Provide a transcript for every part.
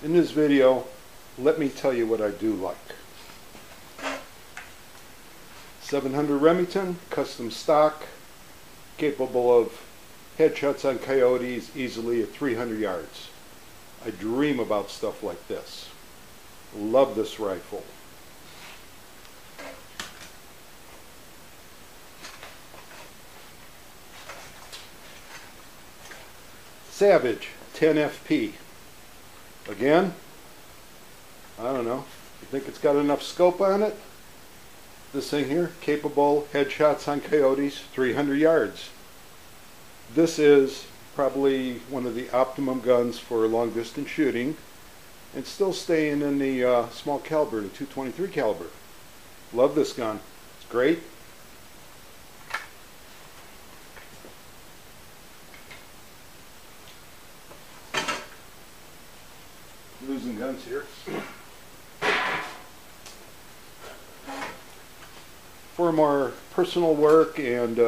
In this video, let me tell you what I do like. 700 Remington, custom stock, capable of headshots on coyotes easily at 300 yards. I dream about stuff like this. Love this rifle. Savage 10 FP. Again, I don't know. You think it's got enough scope on it? This thing here, capable headshots on coyotes, 300 yards. This is probably one of the optimum guns for long distance shooting, and still staying in the small caliber, the .223 caliber. Love this gun. It's great. Losing guns here. For more personal work and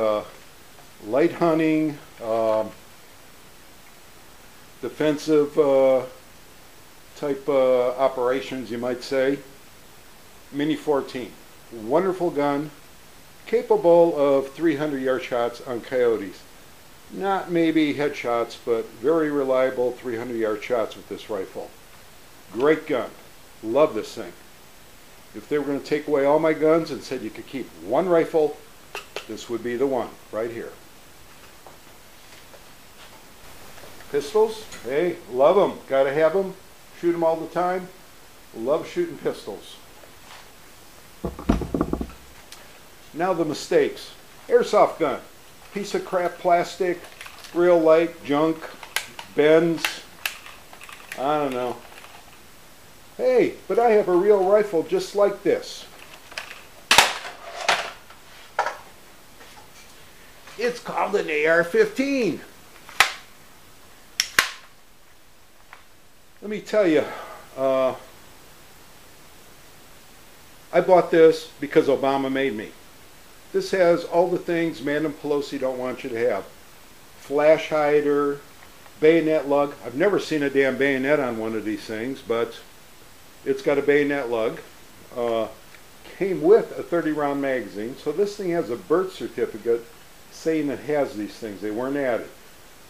light hunting, defensive type operations, you might say. Mini 14. Wonderful gun, capable of 300-yard shots on coyotes. Not maybe headshots, but very reliable 300-yard shots with this rifle. Great gun. Love this thing. If they were going to take away all my guns and said you could keep one rifle, this would be the one right here. Pistols, hey, love them. Gotta have them. Shoot them all the time. Love shooting pistols. Now the mistakes. Airsoft gun. Piece of crap plastic, real light, junk, bends. I don't know. Hey, but I have a real rifle just like this. It's called an AR-15. Let me tell you, I bought this because Obama made me. This has all the things Madam Pelosi don't want you to have. Flash hider, bayonet lug. I've never seen a damn bayonet on one of these things, but it's got a bayonet lug. Came with a 30-round magazine, so this thing has a birth certificate saying it has these things. They weren't added.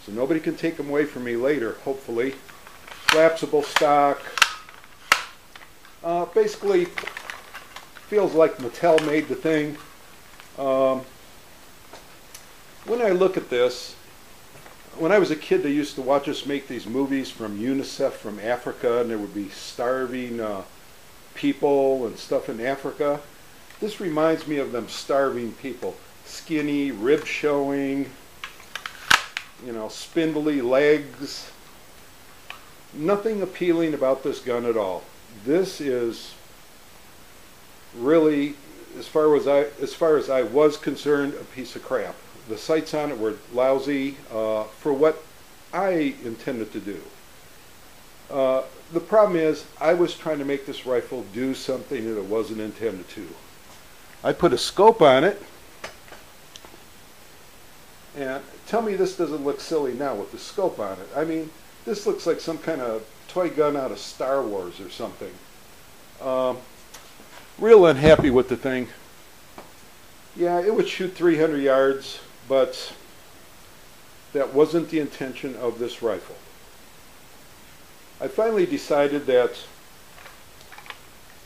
So nobody can take them away from me later, hopefully. Collapsible stock. Basically, feels like Mattel made the thing. When I look at this, when I was a kid, they used to watch us make these movies from UNICEF from Africa, and there would be starving people and stuff in Africa. This reminds me of them starving people. Skinny, ribs showing, you know, spindly legs. Nothing appealing about this gun at all. This is really, as far as I was concerned, a piece of crap. The sights on it were lousy for what I intended to do. The problem is, I was trying to make this rifle do something that it wasn't intended to. I put a scope on it, and tell me this doesn't look silly now with the scope on it. I mean, this looks like some kind of toy gun out of Star Wars or something. Real unhappy with the thing. Yeah, it would shoot 300 yards, but that wasn't the intention of this rifle. I finally decided that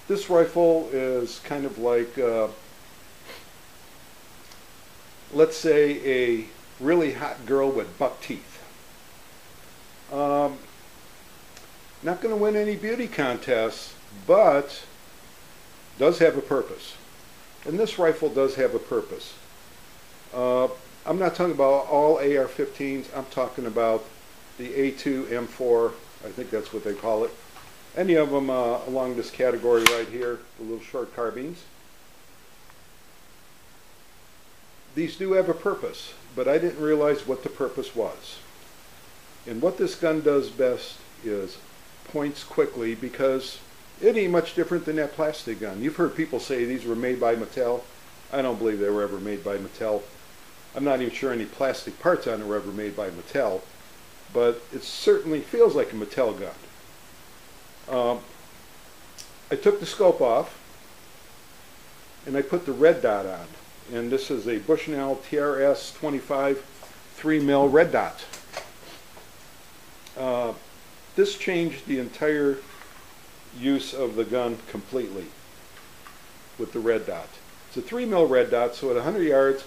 this rifle is kind of like, let's say, a really hot girl with buck teeth. Not going to win any beauty contests, but does have a purpose. And this rifle does have a purpose. I'm not talking about all AR-15's. I'm talking about the A2 M4. I think that's what they call it. Any of them along this category right here, the little short carbines. These do have a purpose, but I didn't realize what the purpose was. And what this gun does best is points quickly, because it ain't much different than that plastic gun. You've heard people say these were made by Mattel. I don't believe they were ever made by Mattel. I'm not even sure any plastic parts on it were ever made by Mattel, but it certainly feels like a Mattel gun. I took the scope off and I put the red dot on. And this is a Bushnell TRS 25 3mm red dot. This changed the entire use of the gun completely with the red dot. It's a 3mm red dot, so at 100 yards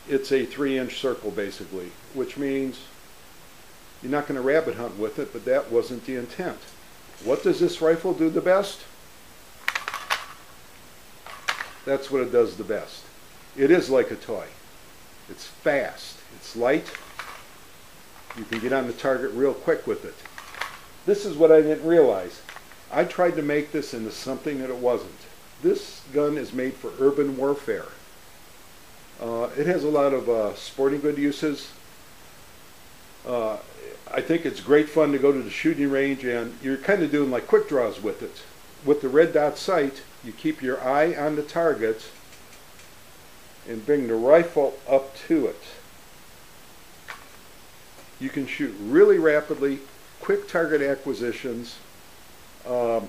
it's a 3-inch circle basically, which means you're not going to rabbit hunt with it, but that wasn't the intent. What does this rifle do the best? That's what it does the best. It is like a toy. It's fast, it's light, you can get on the target real quick with it. This is what I didn't realize. I tried to make this into something that it wasn't. This gun is made for urban warfare. It has a lot of sporting good uses. I think it's great fun to go to the shooting range, and you're kind of doing like quick draws with it. With the red dot sight, you keep your eye on the target and bring the rifle up to it. You can shoot really rapidly, quick target acquisitions. I'm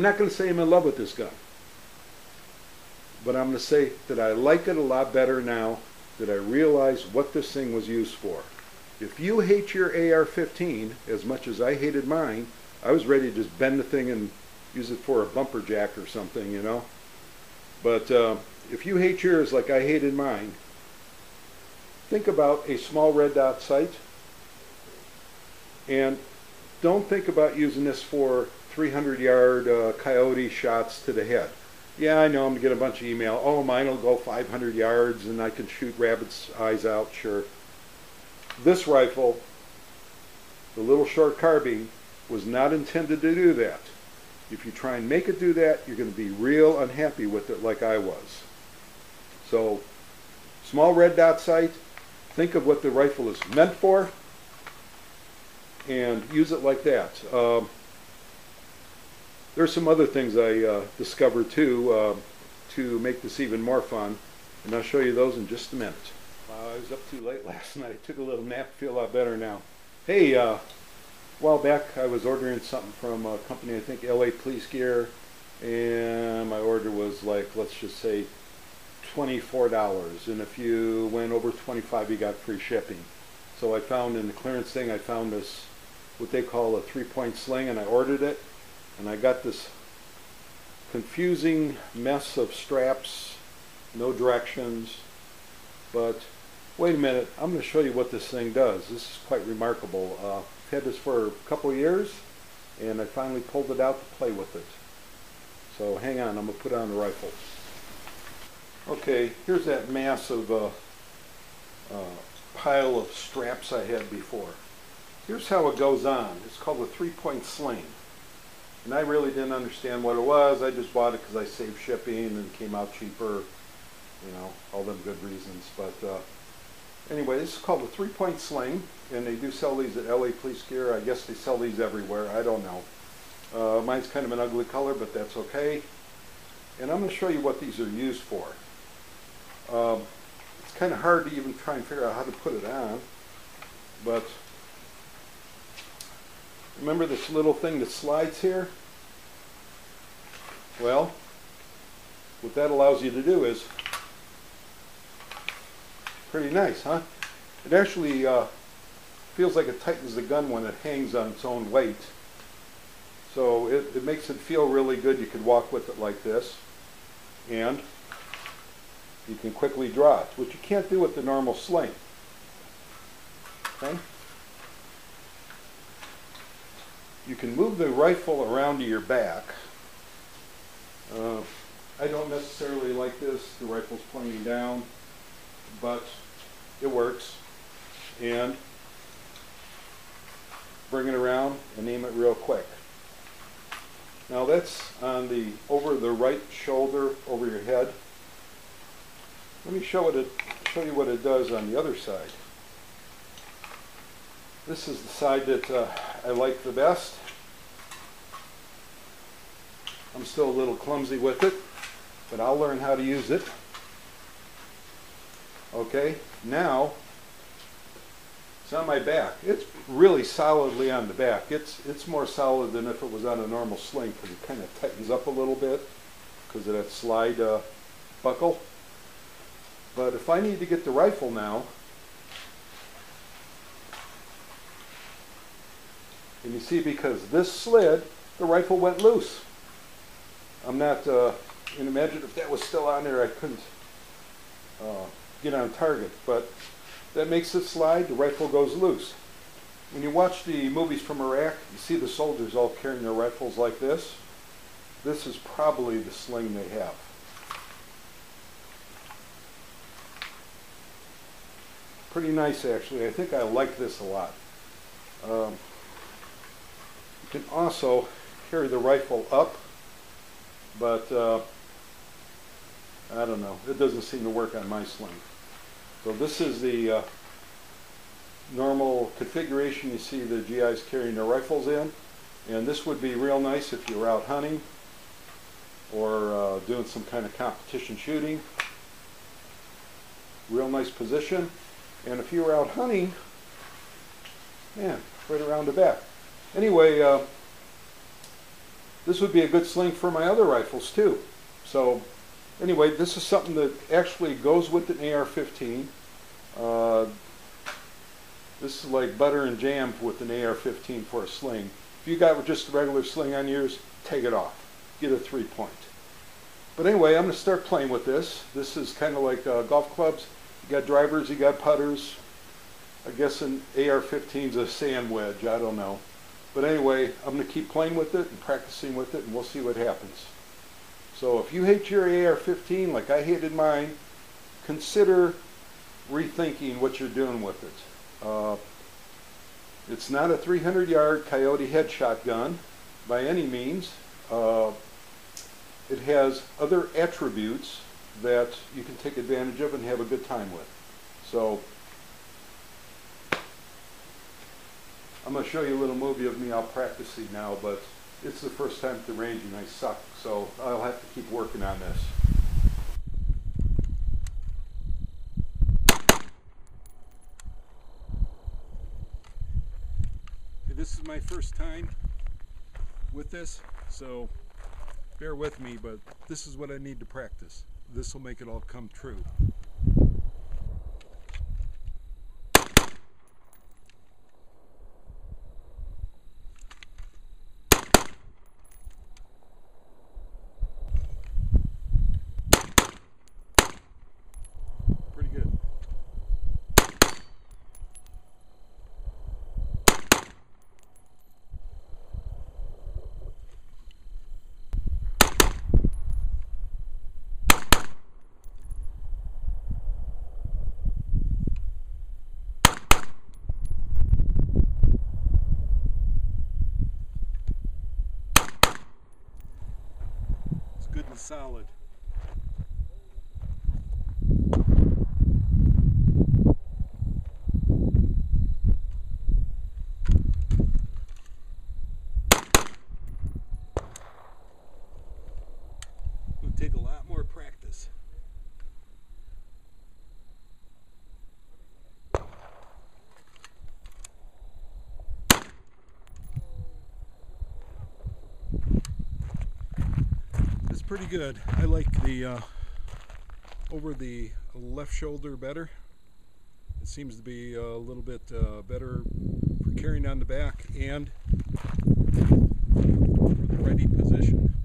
not going to say I'm in love with this gun, but I'm going to say that I like it a lot better now that I realize what this thing was used for. If you hate your AR-15 as much as I hated mine, I was ready to just bend the thing and use it for a bumper jack or something, you know. But if you hate yours like I hated mine, think about a small red dot sight, and don't think about using this for 300-yard coyote shots to the head. Yeah, I know I'm going to get a bunch of email. Oh, mine will go 500 yards and I can shoot rabbits' eyes out. Sure. This rifle, the little short carbine, was not intended to do that. If you try and make it do that, you're going to be real unhappy with it like I was. So, small red dot sight, think of what the rifle is meant for, and use it like that. There's some other things I discovered too to make this even more fun, and I'll show you those in just a minute. I was up too late last night. I took a little nap, feel a lot better now. Hey, a while back I was ordering something from a company, I think LA Police Gear, and my order was like, let's just say $24, and if you went over 25 you got free shipping. So I found in the clearance thing, I found this, what they call a 3-point sling, and I ordered it, and I got this confusing mess of straps, no directions, but wait a minute, I'm going to show you what this thing does. This is quite remarkable. I've had this for a couple of years, and I finally pulled it out to play with it. So hang on, I'm going to put it on the rifle. Okay, here's that massive pile of straps I had before. Here's how it goes on. It's called a 3-point sling. And I really didn't understand what it was. I just bought it because I saved shipping and it came out cheaper. You know, all them good reasons. But anyway, this is called a 3-point sling, and they do sell these at LA Police Gear. I guess they sell these everywhere. I don't know. Mine's kind of an ugly color, but that's okay. And I'm going to show you what these are used for. It's kind of hard to even try and figure out how to put it on, but remember this little thing that slides here? Well, what that allows you to do is pretty nice, huh? It actually feels like it tightens the gun when it hangs on its own weight. So it makes it feel really good. You could walk with it like this, and you can quickly draw it, which you can't do with the normal sling. Okay? You can move the rifle around to your back. I don't necessarily like this. The rifle's pointing down, but it works. And bring it around and aim it real quick. Now that's on the over the right shoulder, over your head. Let me show you what it does on the other side. This is the side that I like the best. I'm still a little clumsy with it, but I'll learn how to use it. Okay, now It's on my back. It's really solidly on the back. It's more solid than if it was on a normal sling because it kind of tightens up a little bit because of that slide buckle. But if I need to get the rifle now, and you see because this slid, the rifle went loose. I'm not, and imagine if that was still on there, I couldn't get on target. But that makes it slide, the rifle goes loose. When you watch the movies from Iraq, you see the soldiers all carrying their rifles like this. This is probably the sling they have. Pretty nice actually. I think I like this a lot. You can also carry the rifle up, but I don't know. It doesn't seem to work on my sling. So this is the normal configuration you see the GIs carrying their rifles in. And this would be real nice if you were out hunting or doing some kind of competition shooting. Real nice position. And if you were out hunting, man, right around the back. Anyway, this would be a good sling for my other rifles too. So anyway, this is something that actually goes with an AR-15. This is like butter and jam with an AR-15 for a sling. If you got just a regular sling on yours, take it off. Get a 3-point. But anyway, I'm going to start playing with this. This is kind of like golf clubs. You got drivers, you got putters. I guess an AR-15's a sand wedge, I don't know. But anyway, I'm going to keep playing with it and practicing with it, and we'll see what happens. So if you hate your AR-15 like I hated mine, consider rethinking what you're doing with it. It's not a 300-yard Coyote headshot gun by any means. It has other attributes that you can take advantage of and have a good time with. So I'm going to show you a little movie of me out practicing now, but it's the first time at the range and I suck, so I'll have to keep working on this. This is my first time with this, so bear with me, but this is what I need to practice. This will make it all come true. Pretty good. Good and solid. It'll take a lot more practice. Pretty good. I like the over the left shoulder better. It seems to be a little bit better for carrying on the back and for the ready position.